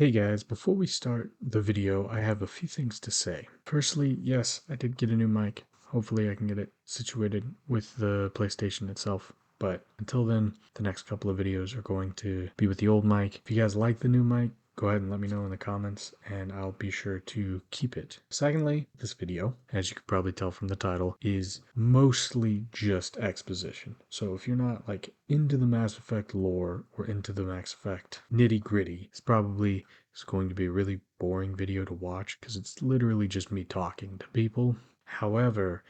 Hey guys, before we start the video, I have a few things to say. Firstly, yes, I did get a new mic. Hopefully I can get it situated with the PlayStation itself. But until then, the next couple of videos are going to be with the old mic. If you guys like the new mic, go ahead and let me know in the comments and I'll be sure to keep it. Secondly, this video, as you could probably tell from the title, is mostly just exposition. So if you're not like into the Mass Effect lore or into the Mass Effect nitty gritty, it's going to be a really boring video to watch because it's literally just me talking to people. However,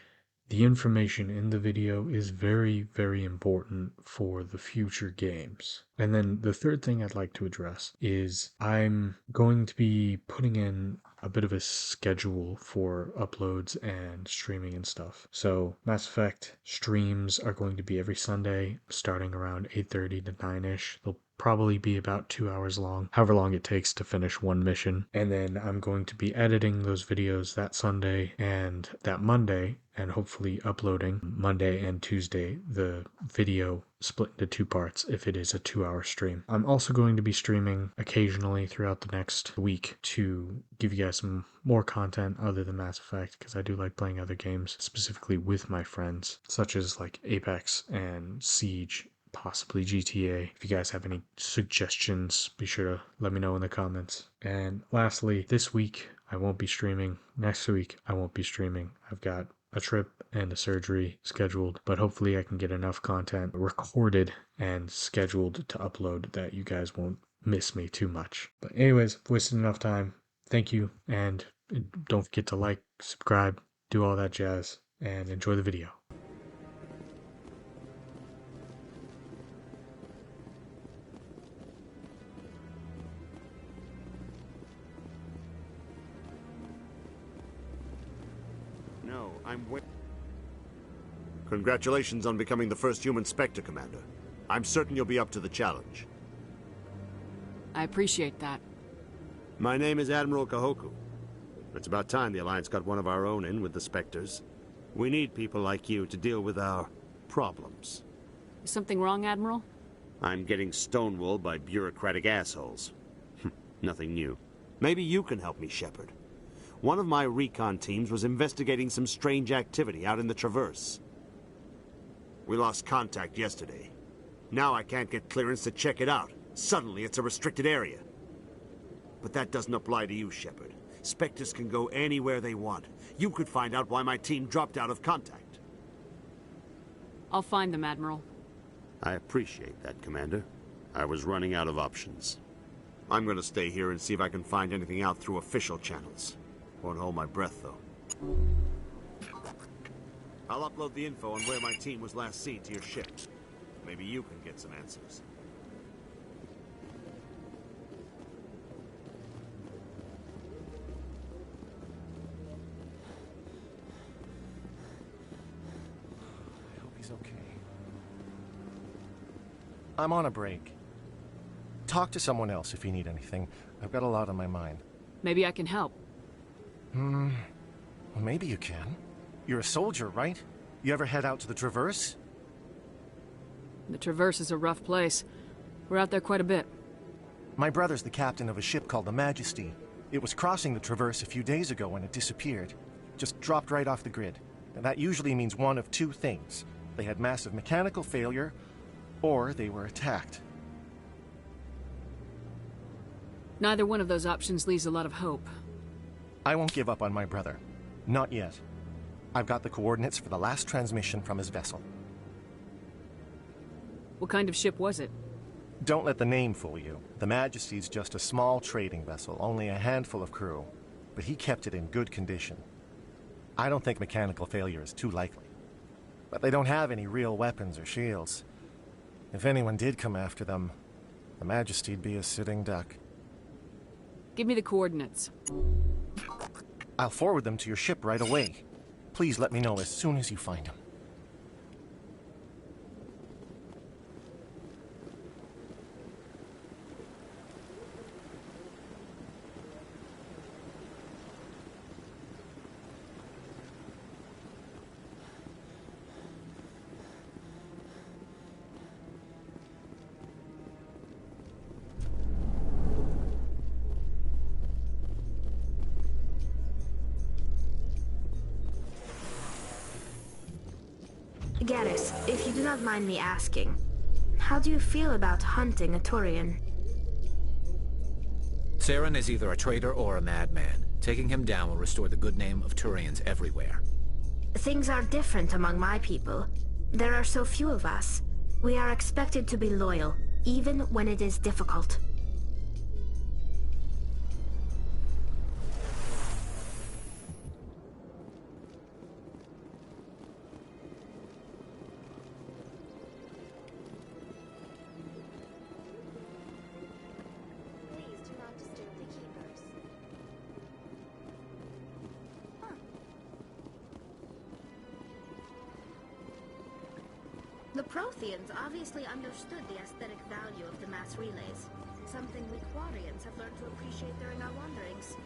the information in the video is very, very important for the future games. And then the third thing I'd like to address is I'm going to be putting in a bit of a schedule for uploads and streaming and stuff. So Mass Effect streams are going to be every Sunday starting around 8:30 to 9ish. They'll probably be about 2 hours long, however long it takes to finish one mission. And then I'm going to be editing those videos that Sunday and that Monday, and hopefully uploading Monday and Tuesday the video split into two parts if it is a 2-hour stream. I'm also going to be streaming occasionally throughout the next week to give you guys some more content other than Mass Effect, because I do like playing other games, specifically with my friends, such as like Apex and Siege, possibly GTA. If you guys have any suggestions, be sure to let me know in the comments. And lastly, this week I won't be streaming. Next week I won't be streaming. I've got a trip and a surgery scheduled, but hopefully I can get enough content recorded and scheduled to upload that you guys won't miss me too much. But anyways, I've wasted enough time. Thank you, and don't forget to like, subscribe, do all that jazz, and enjoy the video. No, I'm wait. Congratulations on becoming the first human Spectre, Commander. I'm certain you'll be up to the challenge. I appreciate that. My name is Admiral Kahoku. It's about time the Alliance got one of our own in with the Spectres. We need people like you to deal with our problems. Is something wrong, Admiral? I'm getting stonewalled by bureaucratic assholes. Nothing new. Maybe you can help me, Shepard. One of my recon teams was investigating some strange activity out in the Traverse. We lost contact yesterday. Now I can't get clearance to check it out. Suddenly it's a restricted area. But that doesn't apply to you, Shepard. Spectres can go anywhere they want. You could find out why my team dropped out of contact. I'll find them, Admiral. I appreciate that, Commander. I was running out of options. I'm gonna stay here and see if I can find anything out through official channels. Won't hold my breath, though. I'll upload the info on where my team was last seen to your ship. Maybe you can get some answers. I hope he's okay. I'm on a break. Talk to someone else if you need anything. I've got a lot on my mind. Maybe I can help. Well, maybe you can. You're a soldier, right? You ever head out to the Traverse? The Traverse is a rough place. We're out there quite a bit. My brother's the captain of a ship called the Majesty. It was crossing the Traverse a few days ago when it disappeared. Just dropped right off the grid. And that usually means one of two things. They had massive mechanical failure, or they were attacked. Neither one of those options leaves a lot of hope. I won't give up on my brother. Not yet. I've got the coordinates for the last transmission from his vessel. What kind of ship was it? Don't let the name fool you. The Majesty's just a small trading vessel, only a handful of crew. But he kept it in good condition. I don't think mechanical failure is too likely. But they don't have any real weapons or shields. If anyone did come after them, the Majesty'd be a sitting duck. Give me the coordinates. I'll forward them to your ship right away. Please let me know as soon as you find them. Garrus, if you do not mind me asking, how do you feel about hunting a Turian? Saren is either a traitor or a madman. Taking him down will restore the good name of Turians everywhere. Things are different among my people. There are so few of us. We are expected to be loyal, even when it is difficult. Please do not disturb the keepers. The Protheans obviously understood the aesthetic value of the mass relays, something we Quarians have learned to appreciate during our wanderings.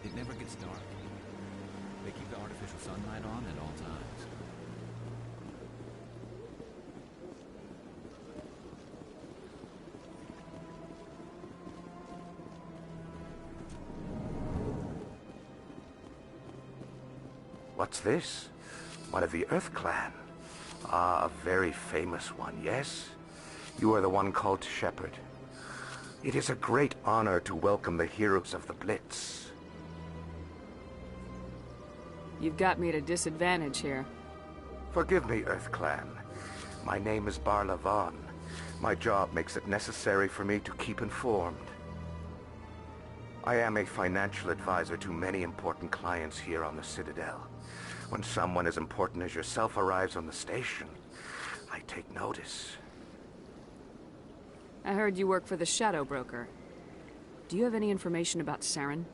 It never gets dark. They keep the artificial sunlight on at all times. What's this? One of the Earth Clan. Ah, a very famous one, yes? You are the one called Shepherd. It is a great honor to welcome the heroes of the Blitz. You've got me at a disadvantage here. Forgive me, Earth Clan. My name is Barla Vaughn. My job makes it necessary for me to keep informed. I am a financial advisor to many important clients here on the Citadel. When someone as important as yourself arrives on the station, I take notice. I heard you work for the Shadow Broker. Do you have any information about Saren?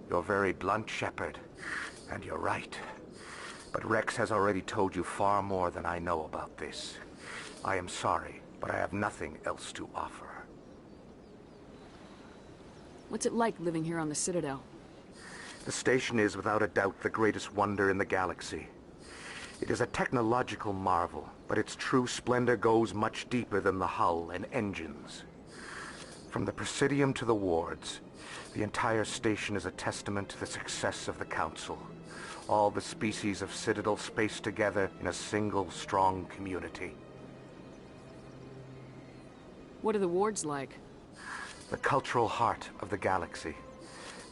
You're very blunt, Shepherd, and you're right. But Rex has already told you far more than I know about this. I am sorry, but I have nothing else to offer. What's it like living here on the Citadel? The station is without a doubt the greatest wonder in the galaxy. It is a technological marvel, but its true splendor goes much deeper than the hull and engines. From the Presidium to the wards, the entire station is a testament to the success of the Council. All the species of Citadel spaced together in a single strong community. What are the wards like? The cultural heart of the galaxy.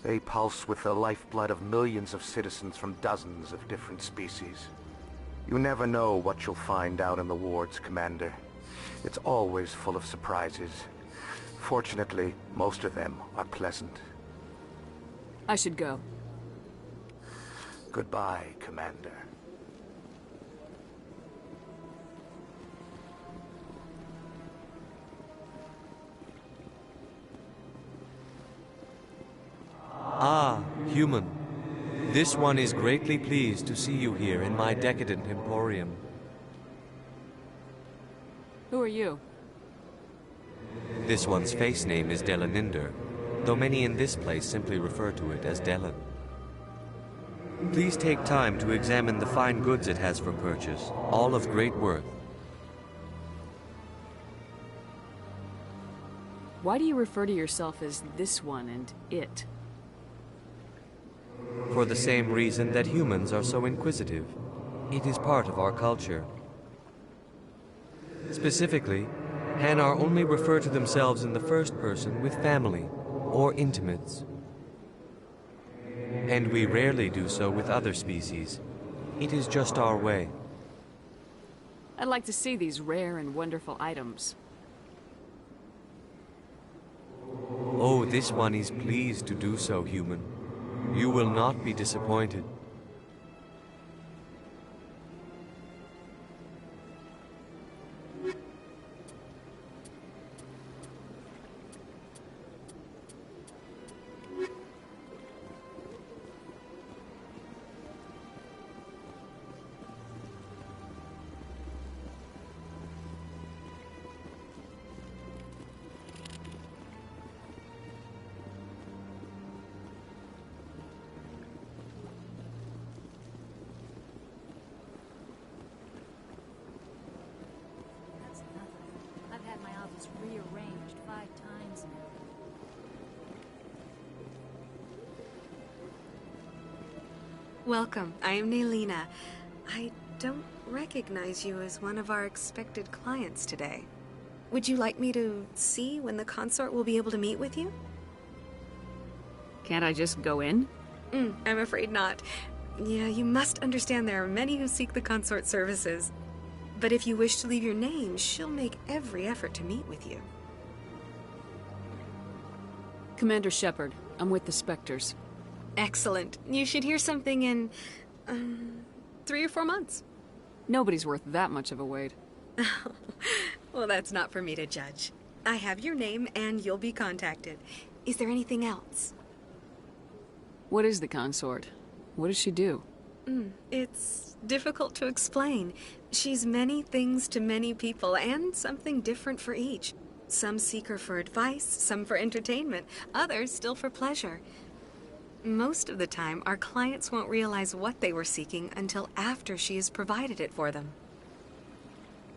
They pulse with the lifeblood of millions of citizens from dozens of different species. You never know what you'll find out in the wards, Commander. It's always full of surprises. Fortunately, most of them are pleasant. I should go. Goodbye, Commander. Ah, human. This one is greatly pleased to see you here in my decadent emporium. Who are you? This one's face name is Delaninder, though many in this place simply refer to it as Delan. Please take time to examine the fine goods it has for purchase, all of great worth. Why do you refer to yourself as this one and it? For the same reason that humans are so inquisitive. It is part of our culture. Specifically, Hanar only refer to themselves in the first person with family or intimates. And we rarely do so with other species. It is just our way. I'd like to see these rare and wonderful items. Oh, this one is pleased to do so, human. You will not be disappointed. Welcome. I am Nelina. I don't recognize you as one of our expected clients today. Would you like me to see when the consort will be able to meet with you? Can't I just go in? I'm afraid not. Yeah, you must understand there are many who seek the consort services. But if you wish to leave your name, she'll make every effort to meet with you. Commander Shepard. I'm with the Spectres. Excellent. You should hear something in, 3 or 4 months. Nobody's worth that much of a wait. Well, that's not for me to judge. I have your name and you'll be contacted. Is there anything else? What is the consort? What does she do? It's difficult to explain. She's many things to many people and something different for each. Some seek her for advice, some for entertainment, others still for pleasure. Most of the time, our clients won't realize what they were seeking until after she has provided it for them.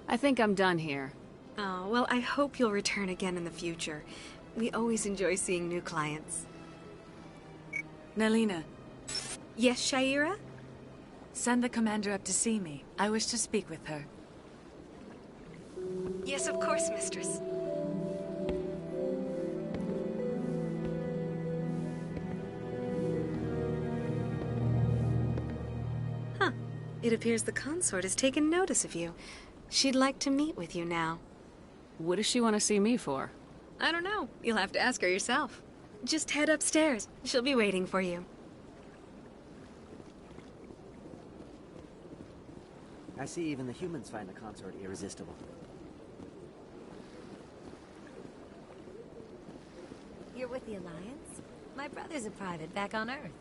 I think I'm done here. Oh, well, I hope you'll return again in the future. We always enjoy seeing new clients. Nelina, Yes, Shaira? send the commander up to see me. I wish to speak with her. Yes, of course, mistress. Huh. It appears the consort has taken notice of you. She'd like to meet with you now. What does she want to see me for? I don't know. You'll have to ask her yourself. Just head upstairs. She'll be waiting for you. I see even the humans find the consort irresistible. You're with the Alliance? My brother's a private back on Earth.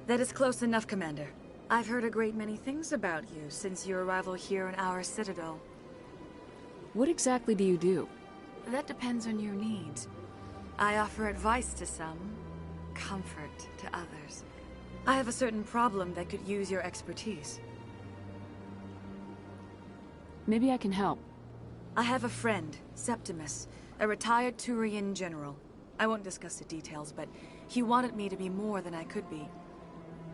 That is close enough, Commander. I've heard a great many things about you since your arrival here in our citadel. What exactly do you do? That depends on your needs. I offer advice to some, comfort to others. I have a certain problem that could use your expertise. Maybe I can help. I have a friend, Septimus, a retired Turian general. I won't discuss the details, but he wanted me to be more than I could be.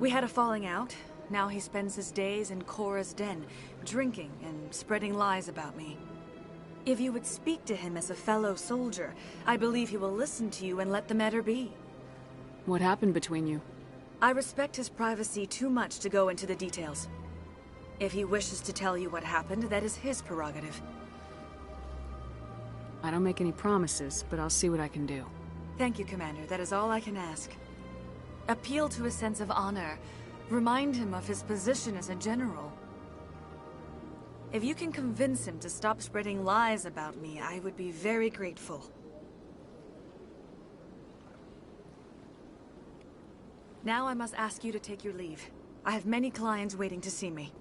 We had a falling out. Now he spends his days in Korra's den, drinking and spreading lies about me. If you would speak to him as a fellow soldier, I believe he will listen to you and let the matter be. What happened between you? I respect his privacy too much to go into the details. If he wishes to tell you what happened, that is his prerogative. I don't make any promises, but I'll see what I can do. Thank you, Commander. That is all I can ask. Appeal to a sense of honor. Remind him of his position as a general. If you can convince him to stop spreading lies about me, I would be very grateful. Now I must ask you to take your leave. I have many clients waiting to see me.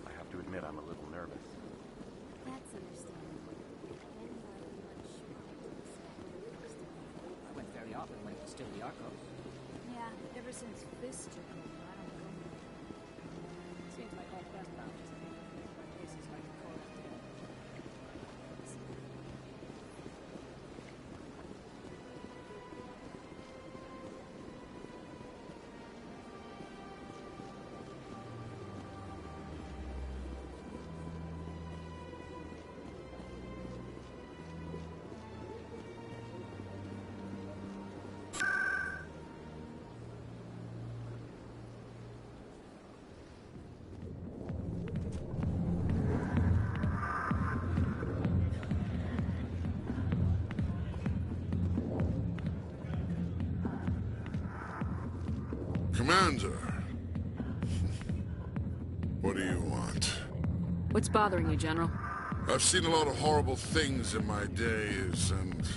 I have to admit I'm a little nervous. That's understandable. I went very often when it was still the Arcos. Yeah, ever since this took over, I don't go more. Seems like all westbound just cases like Korra's den. Commander, what do you want? What's bothering you, General? I've seen a lot of horrible things in my days, and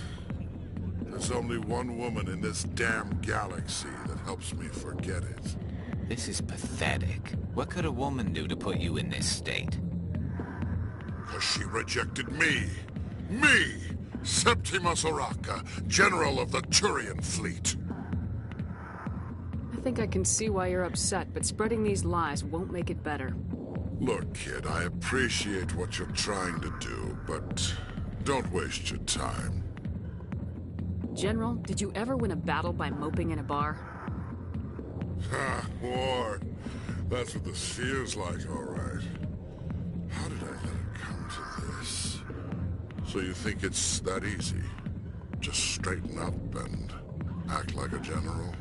there's only one woman in this damn galaxy that helps me forget it. This is pathetic. What could a woman do to put you in this state? 'Cause she rejected me. Me! Septimus Oraka, General of the Turian Fleet. I think I can see why you're upset, but spreading these lies won't make it better. Look, kid, I appreciate what you're trying to do, but don't waste your time. General, did you ever win a battle by moping in a bar? Ha, Ward. That's what this feels like, all right. How did I let it come to this? So you think it's that easy? Just straighten up and act like a general?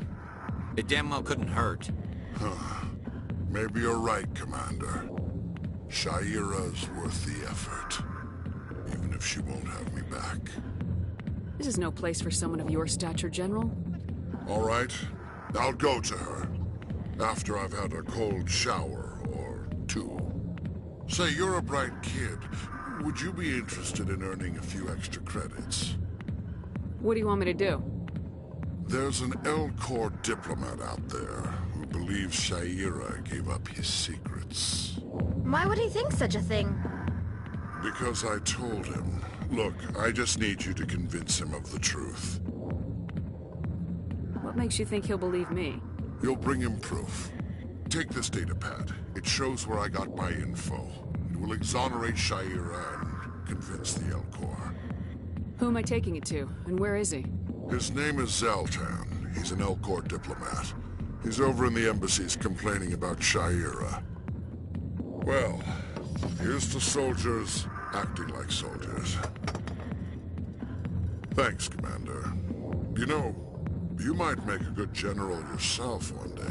It damn well couldn't hurt. Huh. Maybe you're right, Commander. Shaira's worth the effort. Even if she won't have me back. This is no place for someone of your stature, General. All right. I'll go to her. After I've had a cold shower or two. Say, you're a bright kid. Would you be interested in earning a few extra credits? What do you want me to do? There's an L-Corps diplomat out there who believes Shaira gave up his secrets. Why would he think such a thing? Because I told him. Look, I just need you to convince him of the truth. What makes you think he'll believe me? You'll bring him proof. Take this datapad. It shows where I got my info. It will exonerate Shaira and convince the L-Corps. Who am I taking it to, and where is he? His name is Zaltan. He's an L-Corps diplomat. He's over in the embassies complaining about Shaira. Well, here's to soldiers acting like soldiers. Thanks, Commander. You know, you might make a good general yourself one day.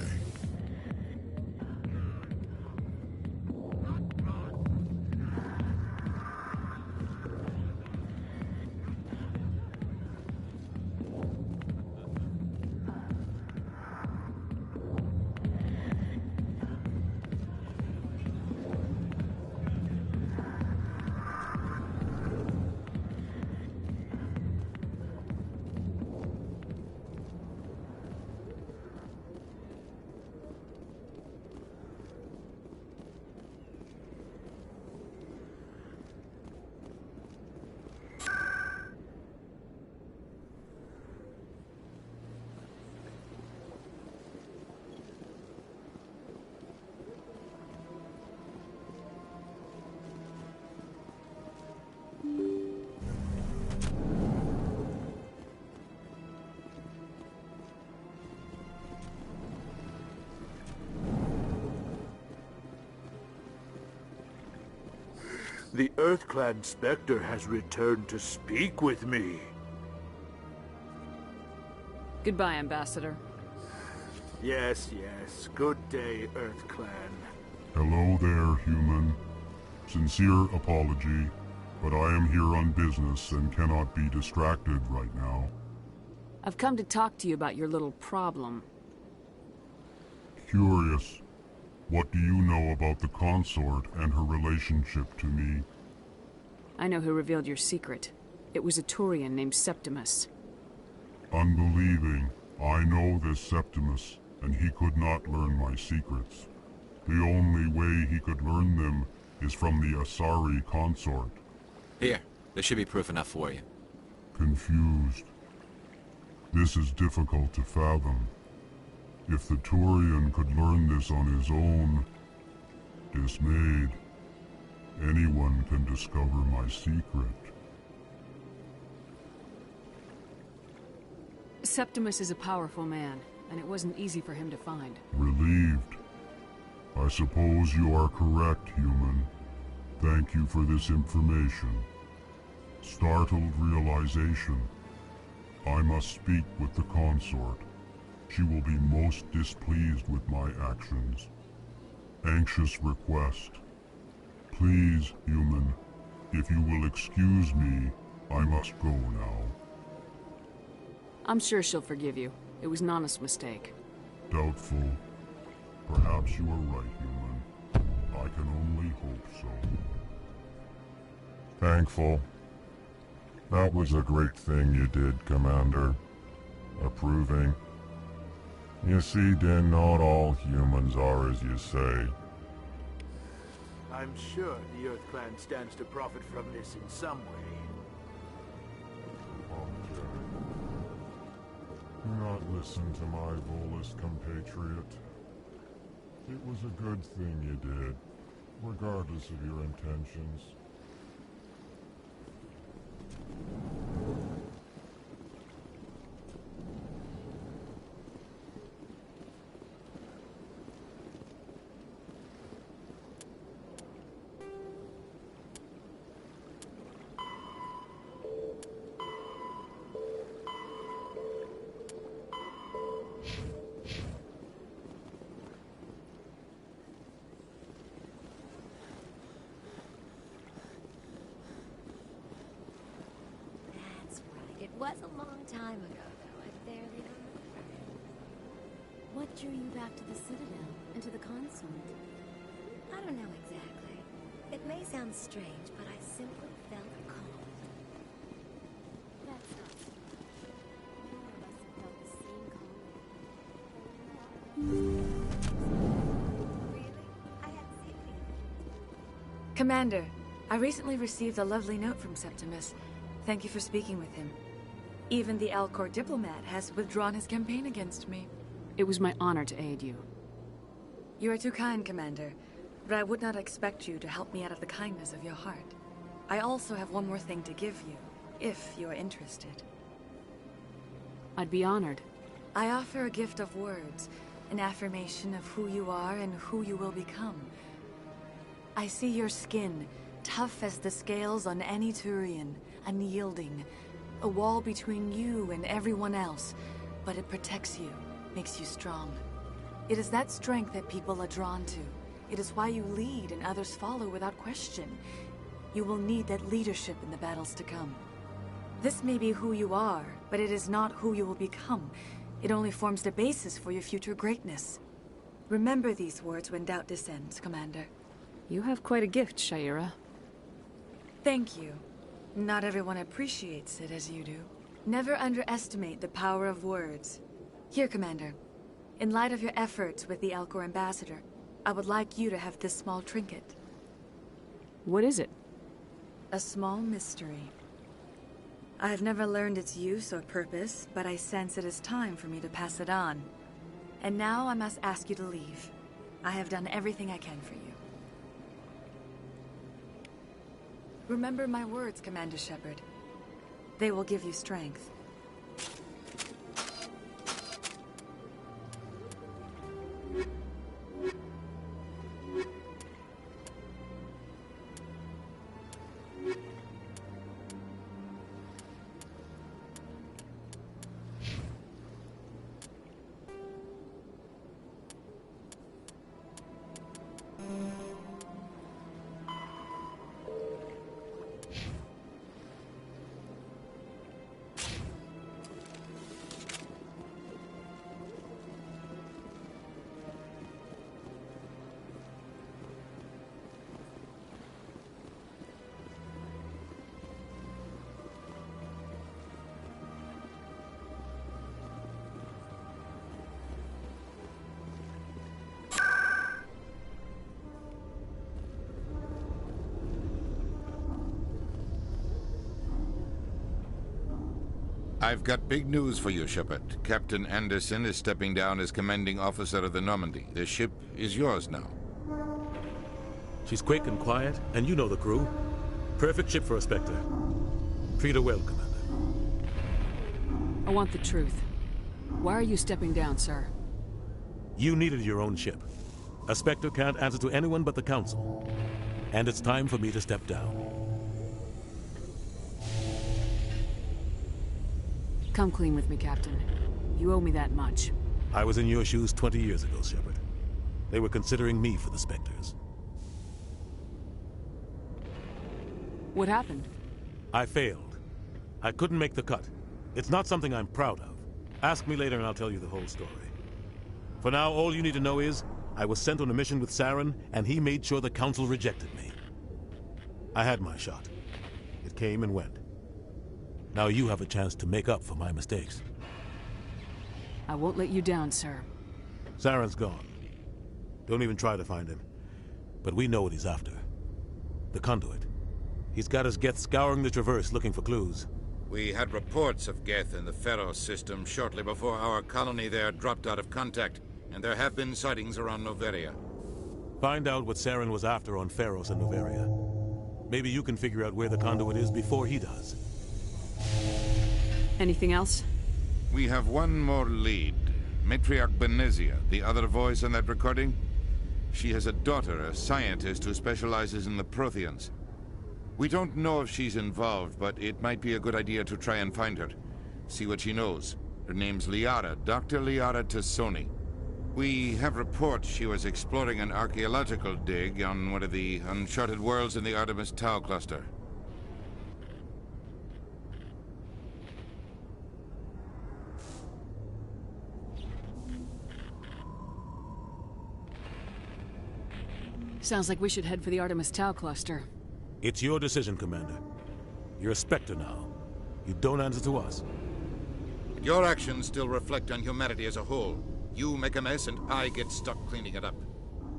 The EarthClan Spectre has returned to speak with me. Goodbye, Ambassador. Yes, yes. Good day, EarthClan. Hello there, human. Sincere apology, but I am here on business and cannot be distracted right now. I've come to talk to you about your little problem. Curious. What do you know about the consort and her relationship to me? I know who revealed your secret. It was a Turian named Septimus. Unbelieving. I know this Septimus, and he could not learn my secrets. The only way he could learn them is from the Asari consort. Here, there should be proof enough for you. Confused. This is difficult to fathom. If the Turian could learn this on his own, dismayed, anyone can discover my secret. Septimus is a powerful man, and it wasn't easy for him to find. Relieved. I suppose you are correct, human. Thank you for this information. Startled realization. I must speak with the consort. She will be most displeased with my actions. Anxious request. Please, human, if you will excuse me, I must go now. I'm sure she'll forgive you. It was an honest mistake. Doubtful. Perhaps you are right, human. I can only hope so. Thankful. That was a great thing you did, Commander. Approving. You see, Din, not all humans are as you say. I'm sure the Earth Clan stands to profit from this in some way. Do not listen to my Volus compatriot. It was a good thing you did, regardless of your intentions. It was a long time ago, though. I barely remember. What drew you back to the Citadel and to the Consulate? I don't know exactly. It may sound strange, but I simply felt called. That's not strange. None of us have felt the same calling. Really? I hadn't seen any. Commander, I recently received a lovely note from Septimus. Thank you for speaking with him. Even the Alcor diplomat has withdrawn his campaign against me. It was my honor to aid you. You are too kind, Commander, but I would not expect you to help me out of the kindness of your heart. I also have one more thing to give you, if you are interested. I'd be honored. I offer a gift of words, an affirmation of who you are and who you will become. I see your skin, tough as the scales on any Turian, unyielding, a wall between you and everyone else, but it protects you, makes you strong. It is that strength that people are drawn to. It is why you lead and others follow without question. You will need that leadership in the battles to come. This may be who you are, but it is not who you will become. It only forms the basis for your future greatness. Remember these words when doubt descends, Commander. You have quite a gift, Sha'ira. Thank you. Not everyone appreciates it as you do. Never underestimate the power of words. Here, Commander. In light of your efforts with the Alcor ambassador, I would like you to have this small trinket. What is it? A small mystery. I have never learned its use or purpose, but I sense it is time for me to pass it on. And now I must ask you to leave. I have done everything I can for you. Remember my words, Commander Shepard. They will give you strength. I've got big news for you, Shepard. Captain Anderson is stepping down as commanding officer of the Normandy. The ship is yours now. She's quick and quiet, and you know the crew. Perfect ship for a Spectre. Treat her well, Commander. I want the truth. Why are you stepping down, sir? You needed your own ship. A Spectre can't answer to anyone but the Council. And it's time for me to step down. Come clean with me, Captain. You owe me that much. I was in your shoes 20 years ago, Shepard. They were considering me for the Spectres. What happened? I failed. I couldn't make the cut. It's not something I'm proud of. Ask me later and I'll tell you the whole story. For now, all you need to know is, I was sent on a mission with Saren, and he made sure the Council rejected me. I had my shot. It came and went. Now you have a chance to make up for my mistakes. I won't let you down, sir. Saren's gone. Don't even try to find him. But we know what he's after. The conduit. He's got his Geth scouring the Traverse looking for clues. We had reports of Geth in the Pharos system shortly before our colony there dropped out of contact, and there have been sightings around Noveria. Find out what Saren was after on Pharos and Noveria. Maybe you can figure out where the conduit is before he does. Anything else? We have one more lead. Matriarch Benezia, the other voice on that recording. She has a daughter, a scientist who specializes in the Protheans. We don't know if she's involved, but it might be a good idea to try and find her. See what she knows. Her name's Liara, Dr. Liara Tassoni. We have reports she was exploring an archaeological dig on one of the uncharted worlds in the Artemis Tau cluster. Sounds like we should head for the Artemis Tau cluster. It's your decision, Commander. You're a Spectre now. You don't answer to us. But your actions still reflect on humanity as a whole. You make a mess and I get stuck cleaning it up.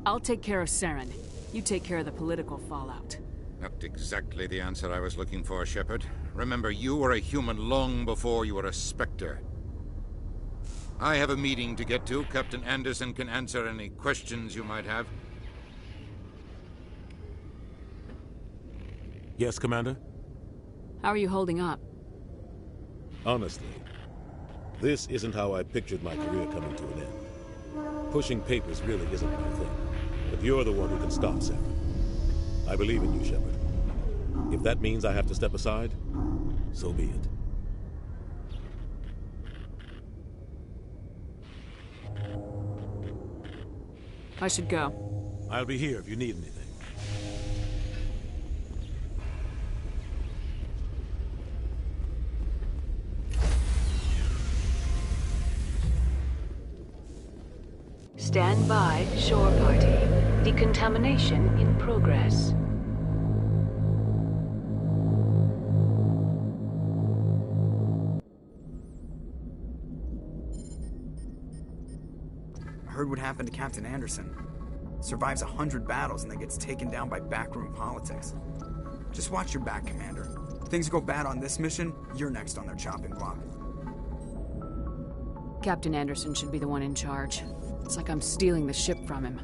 I'll take care of Saren. You take care of the political fallout. Not exactly the answer I was looking for, Shepard. Remember, you were a human long before you were a Spectre. I have a meeting to get to. Captain Anderson can answer any questions you might have. Yes, Commander? How are you holding up? Honestly, this isn't how I pictured my career coming to an end. Pushing papers really isn't my thing. But you're the one who can stop Saren. I believe in you, Shepard. If that means I have to step aside, so be it. I should go. I'll be here if you need anything. Stand by, shore party. Decontamination in progress. I heard what happened to Captain Anderson. Survives 100 battles and then gets taken down by backroom politics. Just watch your back, Commander. If things go bad on this mission, you're next on their chopping block. Captain Anderson should be the one in charge. It's like I'm stealing the ship from him.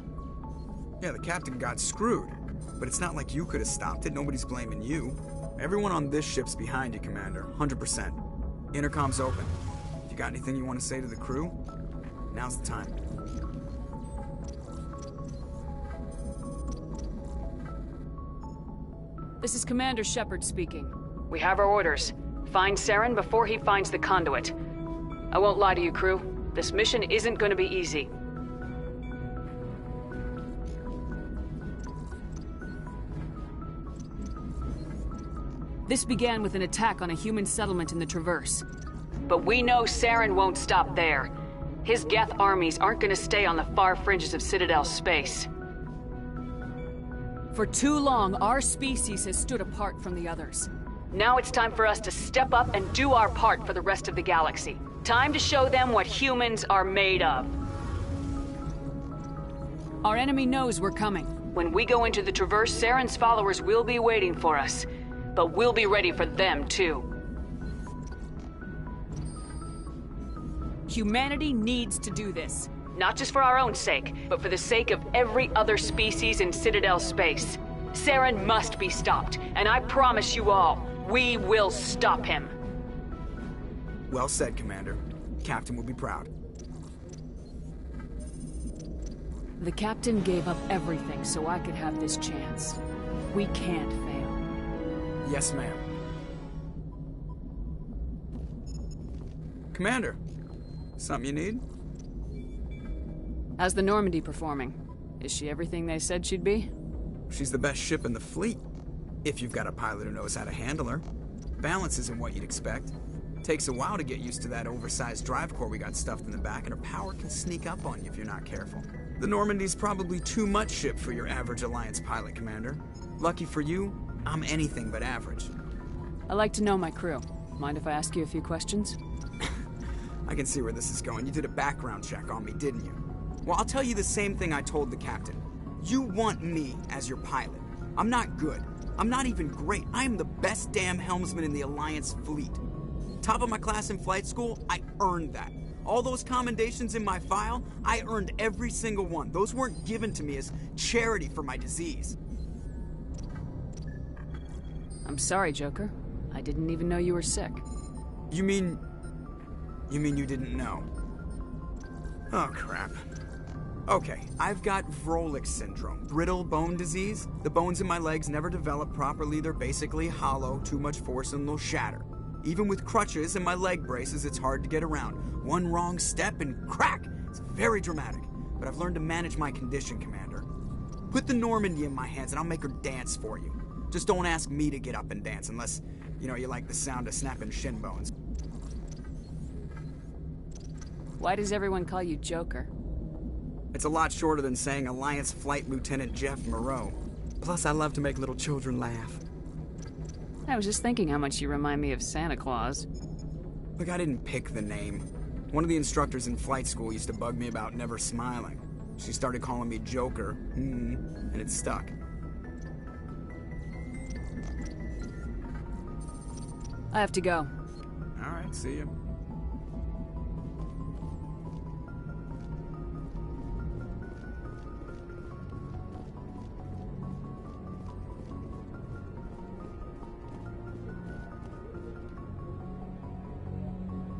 Yeah, the captain got screwed. But it's not like you could have stopped it. Nobody's blaming you. Everyone on this ship's behind you, Commander. 100%. Intercom's open. If you got anything you want to say to the crew, now's the time. This is Commander Shepard speaking. We have our orders. Find Saren before he finds the conduit. I won't lie to you, crew. This mission isn't going to be easy. This began with an attack on a human settlement in the Traverse. But we know Saren won't stop there. His Geth armies aren't going to stay on the far fringes of Citadel space. For too long, our species has stood apart from the others. Now it's time for us to step up and do our part for the rest of the galaxy. Time to show them what humans are made of. Our enemy knows we're coming. When we go into the Traverse, Saren's followers will be waiting for us. But we'll be ready for them, too. Humanity needs to do this. Not just for our own sake, but for the sake of every other species in Citadel space. Saren must be stopped, and I promise you all, we will stop him. Well said, Commander. Captain will be proud. The Captain gave up everything so I could have this chance. We can't fail. Yes, ma'am. Commander, something you need? How's the Normandy performing? Is she everything they said she'd be? She's the best ship in the fleet. If you've got a pilot who knows how to handle her. Balance isn't what you'd expect. Takes a while to get used to that oversized drive core we got stuffed in the back, and her power can sneak up on you if you're not careful. The Normandy's probably too much ship for your average Alliance pilot, Commander. Lucky for you, I'm anything but average. I like to know my crew. Mind if I ask you a few questions? I can see where this is going. You did a background check on me, didn't you? Well, I'll tell you the same thing I told the captain. You want me as your pilot. I'm not good. I'm not even great. I am the best damn helmsman in the Alliance fleet. Top of my class in flight school, I earned that. All those commendations in my file, I earned every single one. Those weren't given to me as charity for my disease. I'm sorry, Joker. I didn't even know you were sick. You mean you didn't know? Oh, crap. Okay, I've got Vrolich syndrome, brittle bone disease. The bones in my legs never develop properly. They're basically hollow, too much force and they'll shatter. Even with crutches and my leg braces, it's hard to get around. One wrong step and crack! It's very dramatic. But I've learned to manage my condition, Commander. Put the Normandy in my hands and I'll make her dance for you. Just don't ask me to get up and dance unless, you like the sound of snapping shin bones. Why does everyone call you Joker? It's a lot shorter than saying Alliance Flight Lieutenant Jeff Moreau. Plus, I love to make little children laugh. I was just thinking how much you remind me of Santa Claus. Look, I didn't pick the name. One of the instructors in flight school used to bug me about never smiling. She started calling me Joker, and it stuck. I have to go. All right, see you.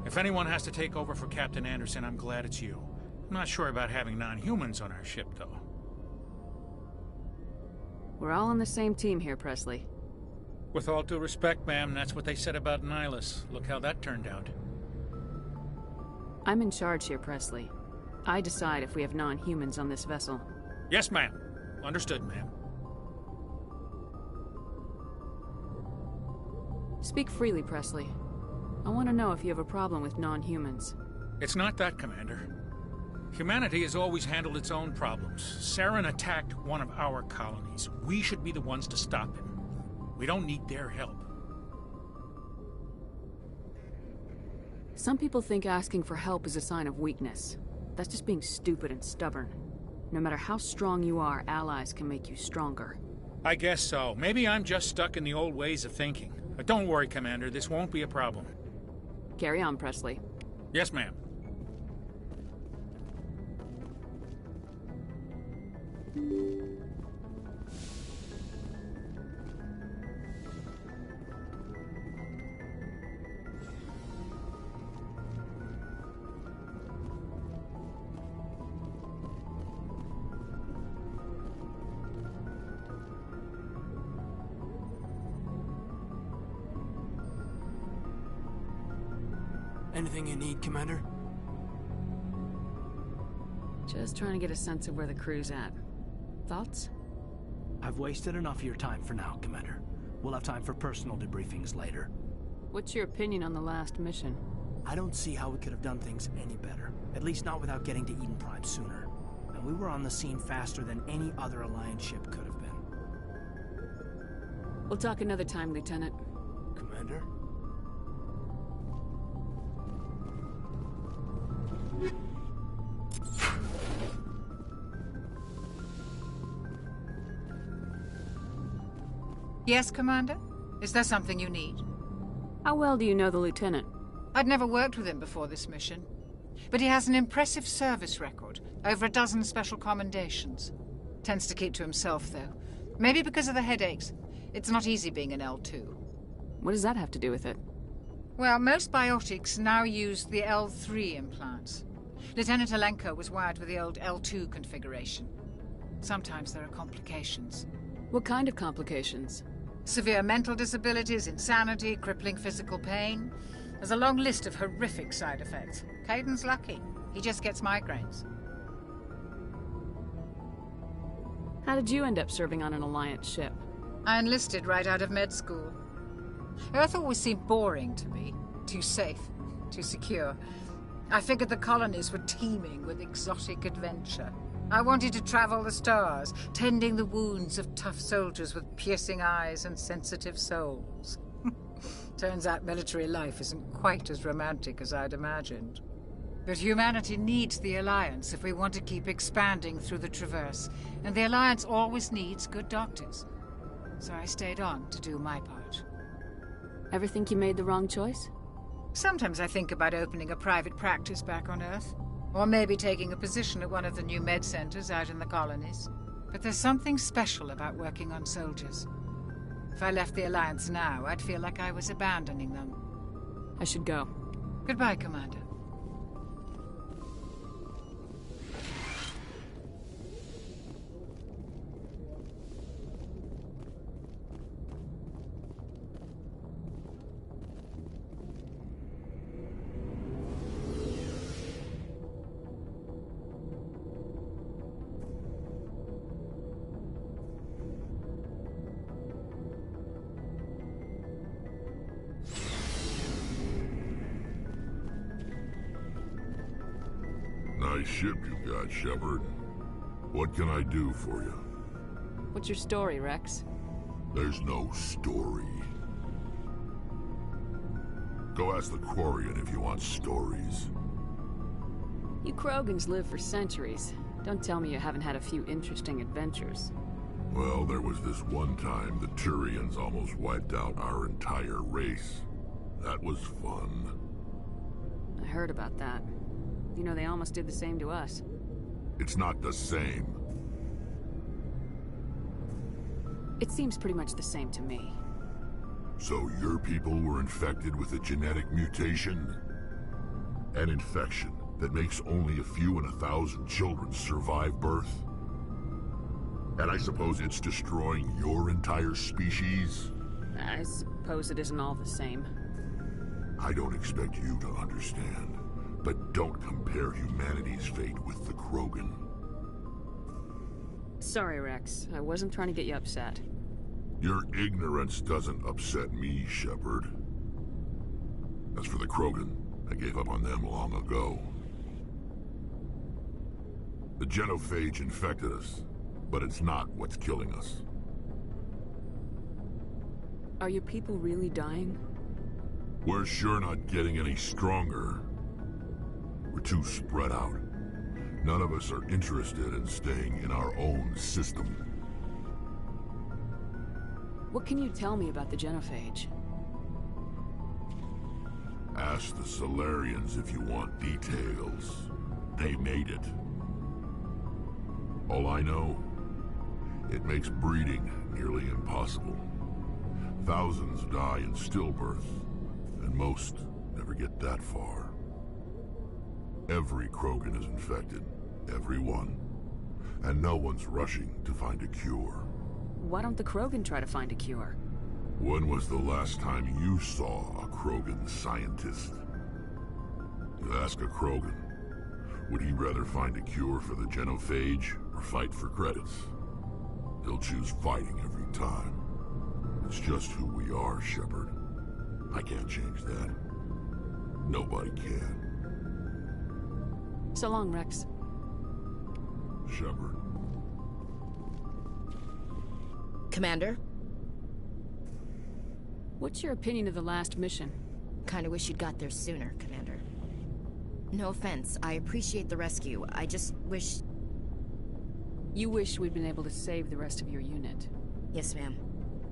If anyone has to take over for Captain Anderson, I'm glad it's you. I'm not sure about having non-humans on our ship, though. We're all on the same team here, Presley. With all due respect, ma'am, that's what they said about Nihilus. Look how that turned out. I'm in charge here, Presley. I decide if we have non-humans on this vessel. Yes, ma'am. Understood, ma'am. Speak freely, Presley. I want to know if you have a problem with non-humans. It's not that, Commander. Humanity has always handled its own problems. Saren attacked one of our colonies. We should be the ones to stop him. We don't need their help. Some people think asking for help is a sign of weakness. That's just being stupid and stubborn. No matter how strong you are, allies can make you stronger. I guess so. Maybe I'm just stuck in the old ways of thinking. But don't worry, Commander. This won't be a problem. Carry on, Presley. Yes, ma'am. Anything you need, Commander? Just trying to get a sense of where the crew's at. Thoughts? I've wasted enough of your time for now, Commander. We'll have time for personal debriefings later. What's your opinion on the last mission? I don't see how we could have done things any better. At least not without getting to Eden Prime sooner. And we were on the scene faster than any other Alliance ship could have been. We'll talk another time, Lieutenant. Commander? Yes, Commander? Is there something you need? How well do you know the Lieutenant? I'd never worked with him before this mission. But he has an impressive service record. Over a dozen special commendations. Tends to keep to himself, though. Maybe because of the headaches. It's not easy being an L2. What does that have to do with it? Well, most biotics now use the L3 implants. Lieutenant Alenko was wired with the old L2 configuration. Sometimes there are complications. What kind of complications? Severe mental disabilities, insanity, crippling physical pain. There's a long list of horrific side effects. Caden's lucky. He just gets migraines. How did you end up serving on an Alliance ship? I enlisted right out of med school. Earth always seemed boring to me. Too safe, too secure. I figured the colonies were teeming with exotic adventure. I wanted to travel the stars, tending the wounds of tough soldiers with piercing eyes and sensitive souls. Turns out military life isn't quite as romantic as I'd imagined. But humanity needs the Alliance if we want to keep expanding through the Traverse, and the Alliance always needs good doctors. so I stayed on to do my part. Ever think you made the wrong choice? Sometimes I think about opening a private practice back on Earth. Or maybe taking a position at one of the new med centers out in the colonies. But there's something special about working on soldiers. If I left the Alliance now, I'd feel like I was abandoning them. I should go. Goodbye, Commander. Nice ship you got, Shepard. What can I do for you? What's your story, Rex? There's no story. Go ask the Quarian if you want stories. You Krogans live for centuries. Don't tell me you haven't had a few interesting adventures. Well, there was this one time the Turians almost wiped out our entire race. That was fun. I heard about that. You know, they almost did the same to us. It's not the same. It seems pretty much the same to me. So your people were infected with a genetic mutation? An infection that makes only a few in 1,000 children survive birth? And I suppose it's destroying your entire species? I suppose it isn't all the same. I don't expect you to understand. But don't compare humanity's fate with the Krogan. Sorry, Rex. I wasn't trying to get you upset. Your ignorance doesn't upset me, Shepard. As for the Krogan, I gave up on them long ago. The genophage infected us, but it's not what's killing us. Are your people really dying? We're sure not getting any stronger. We're too spread out. None of us are interested in staying in our own system. What can you tell me about the genophage? Ask the Solarians if you want details. They made it. All I know, it makes breeding nearly impossible. Thousands die in stillbirth, and most never get that far. Every Krogan is infected. Every one. And no one's rushing to find a cure. Why don't the Krogan try to find a cure? When was the last time you saw a Krogan scientist? You ask a Krogan, would he rather find a cure for the genophage or fight for credits? He'll choose fighting every time. It's just who we are, Shepard. I can't change that. Nobody can. So long, Rex. Shepard. Commander? What's your opinion of the last mission? Kinda wish you'd got there sooner, Commander. No offense, I appreciate the rescue. I just wish... You wish we'd been able to save the rest of your unit? Yes, ma'am.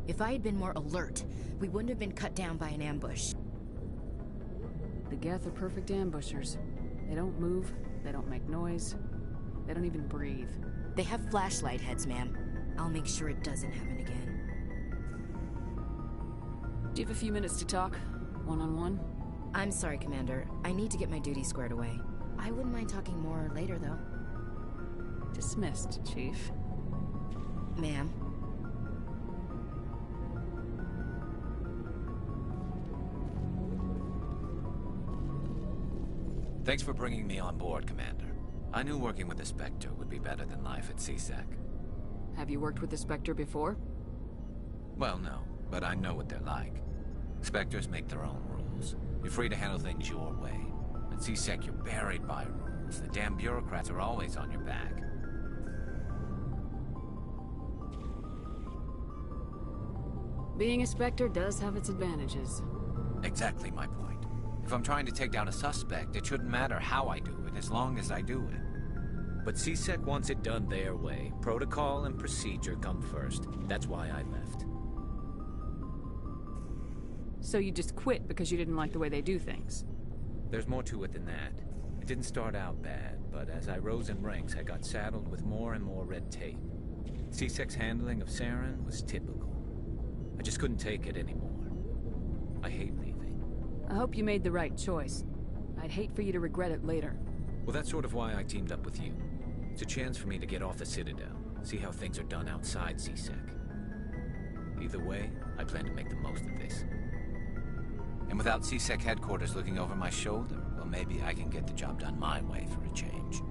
If I had been more alert, we wouldn't have been cut down by an ambush. The Geth are perfect ambushers. They don't move, they don't make noise, they don't even breathe. They have flashlight heads, ma'am. I'll make sure it doesn't happen again. Do you have a few minutes to talk? One-on-one? I'm sorry, Commander. I need to get my duty squared away. I wouldn't mind talking more later, though. Dismissed, Chief. Ma'am. Thanks for bringing me on board, Commander. I knew working with the Spectre would be better than life at CSEC. Have you worked with the Spectre before? Well, no, but I know what they're like. Spectres make their own rules. You're free to handle things your way. At CSEC, you're buried by rules. The damn bureaucrats are always on your back. Being a Spectre does have its advantages. Exactly my point. If I'm trying to take down a suspect, it shouldn't matter how I do it, as long as I do it. But CSEC wants it done their way. Protocol and procedure come first. That's why I left. So you just quit because you didn't like the way they do things? There's more to it than that. It didn't start out bad, but as I rose in ranks, I got saddled with more and more red tape. C-Sec's handling of Saren was typical. I just couldn't take it anymore. I hate leaving. I hope you made the right choice. I'd hate for you to regret it later. Well, that's sort of why I teamed up with you. It's a chance for me to get off the Citadel, see how things are done outside C-Sec. Either way, I plan to make the most of this. And without C-Sec headquarters looking over my shoulder, well, maybe I can get the job done my way for a change.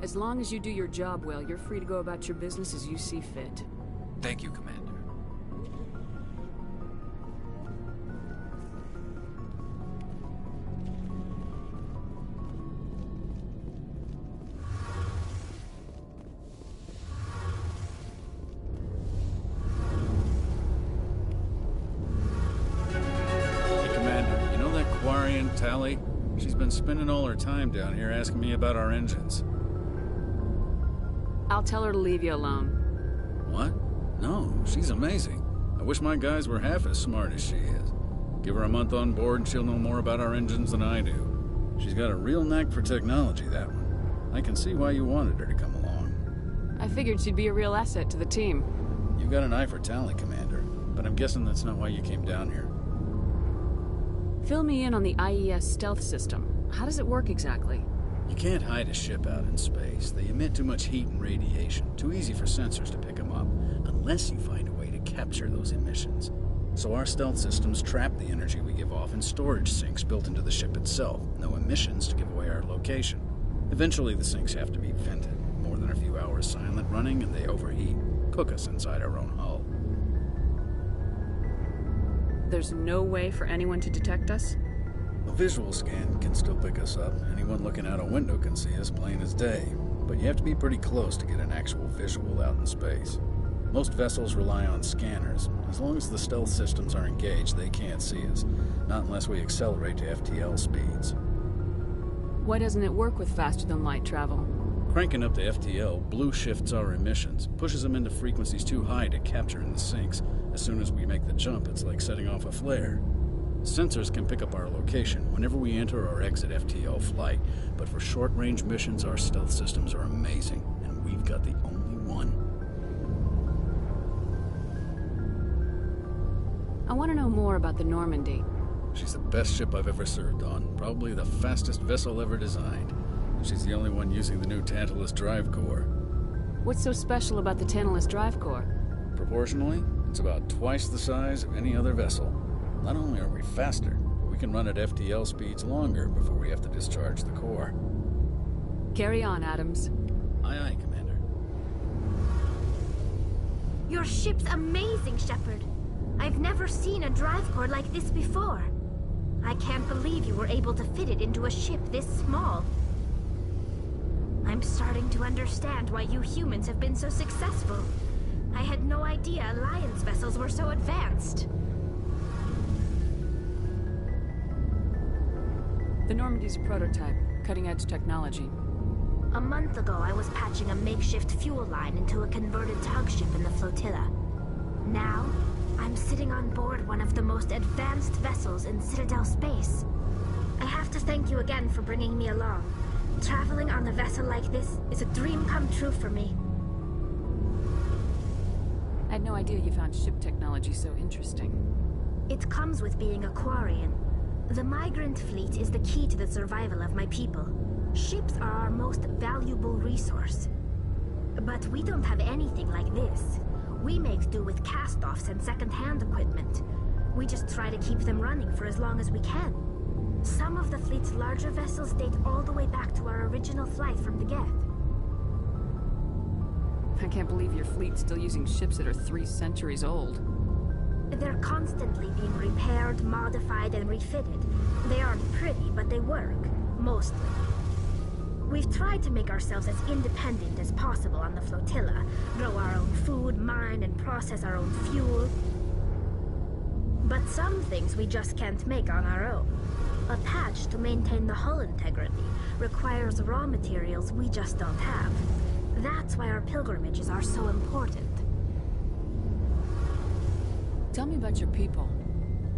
As long as you do your job well, you're free to go about your business as you see fit. Thank you, Commander. Tally. She's been spending all her time down here asking me about our engines. I'll tell her to leave you alone. What? No, she's amazing. I wish my guys were half as smart as she is. Give her a month on board and she'll know more about our engines than I do. She's got a real knack for technology, that one. I can see why you wanted her to come along. I figured she'd be a real asset to the team. You've got an eye for Tally, Commander, but I'm guessing that's not why you came down here. Fill me in on the IES stealth system. How does it work exactly? You can't hide a ship out in space. They emit too much heat and radiation. Too easy for sensors to pick them up, unless you find a way to capture those emissions. So our stealth systems trap the energy we give off in storage sinks built into the ship itself. No emissions to give away our location. Eventually the sinks have to be vented. More than a few hours silent running and they overheat. Cook us inside our own hull. There's no way for anyone to detect us? A visual scan can still pick us up. Anyone looking out a window can see us plain as day. But you have to be pretty close to get an actual visual out in space. Most vessels rely on scanners. As long as the stealth systems are engaged, they can't see us. Not unless we accelerate to FTL speeds. Why doesn't it work with faster-than-light travel? Cranking up to FTL blue shifts our emissions, pushes them into frequencies too high to capture in the sinks. As soon as we make the jump, it's like setting off a flare. Sensors can pick up our location whenever we enter or exit FTL flight, but for short-range missions, our stealth systems are amazing, and we've got the only one. I want to know more about the Normandy. She's the best ship I've ever served on, probably the fastest vessel ever designed. She's the only one using the new Tantalus drive core. What's so special about the Tantalus drive core? Proportionally, it's about twice the size of any other vessel. Not only are we faster, but we can run at FTL speeds longer before we have to discharge the core. Carry on, Adams. Aye, aye, Commander. Your ship's amazing, Shepard. I've never seen a drive core like this before. I can't believe you were able to fit it into a ship this small. I'm starting to understand why you humans have been so successful. I had no idea Alliance vessels were so advanced. The Normandy's a prototype, cutting-edge technology. A month ago, I was patching a makeshift fuel line into a converted tug ship in the flotilla. Now, I'm sitting on board one of the most advanced vessels in Citadel space. I have to thank you again for bringing me along. Traveling on a vessel like this is a dream come true for me. I had no idea you found ship technology so interesting. It comes with being a Quarian. The migrant fleet is the key to the survival of my people. Ships are our most valuable resource. But we don't have anything like this. We make do with cast-offs and second-hand equipment. We just try to keep them running for as long as we can. Some of the fleet's larger vessels date all the way back to our original flight from the Geth. I can't believe your fleet's still using ships that are 3 centuries old. They're constantly being repaired, modified, and refitted. They aren't pretty, but they work. Mostly. We've tried to make ourselves as independent as possible on the flotilla. Grow our own food, mine, and process our own fuel. But some things we just can't make on our own. A patch to maintain the hull integrity requires raw materials we just don't have. That's why our pilgrimages are so important. Tell me about your people.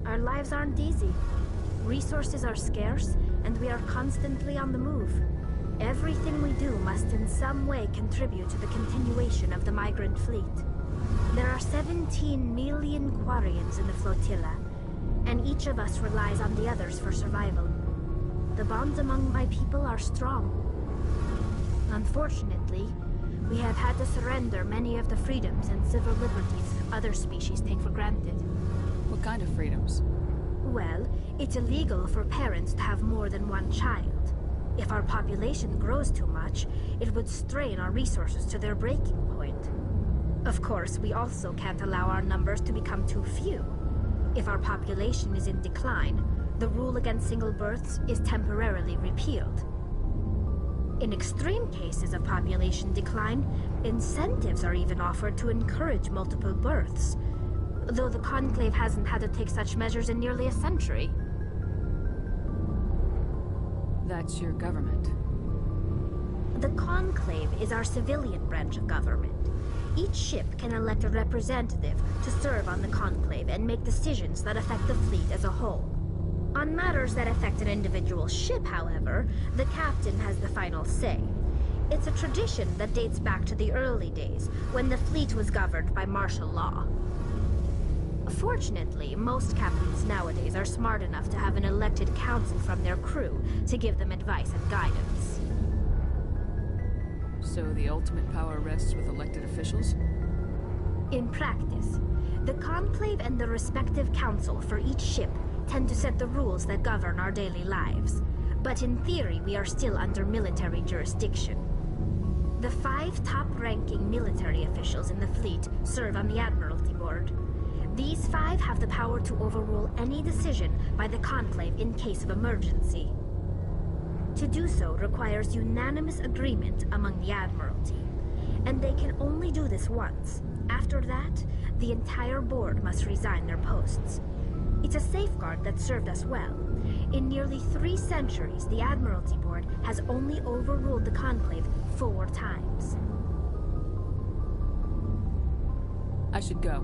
Our lives aren't easy. Resources are scarce, and we are constantly on the move. Everything we do must in some way contribute to the continuation of the migrant fleet. There are 17 million Quarians in the flotilla, and each of us relies on the others for survival. The bonds among my people are strong. Unfortunately, we have had to surrender many of the freedoms and civil liberties other species take for granted. What kind of freedoms? Well, it's illegal for parents to have more than one child. If our population grows too much, it would strain our resources to their breaking point. Of course, we also can't allow our numbers to become too few. If our population is in decline, the rule against single births is temporarily repealed. In extreme cases of population decline, incentives are even offered to encourage multiple births, though the Conclave hasn't had to take such measures in nearly a century. That's your government. The Conclave is our civilian branch of government. Each ship can elect a representative to serve on the Conclave and make decisions that affect the fleet as a whole. On matters that affect an individual ship, however, the captain has the final say. It's a tradition that dates back to the early days, when the fleet was governed by martial law. Fortunately, most captains nowadays are smart enough to have an elected council from their crew to give them advice and guidance. So the ultimate power rests with elected officials? In practice, the Conclave and the respective council for each ship tend to set the rules that govern our daily lives. But in theory, we are still under military jurisdiction. The 5 top-ranking military officials in the fleet serve on the Admiralty Board. These 5 have the power to overrule any decision by the Conclave in case of emergency. To do so requires unanimous agreement among the Admiralty, and they can only do this once. After that, the entire board must resign their posts. It's a safeguard that served us well. In nearly 3 centuries, the Admiralty Board has only overruled the Conclave 4 times. I should go.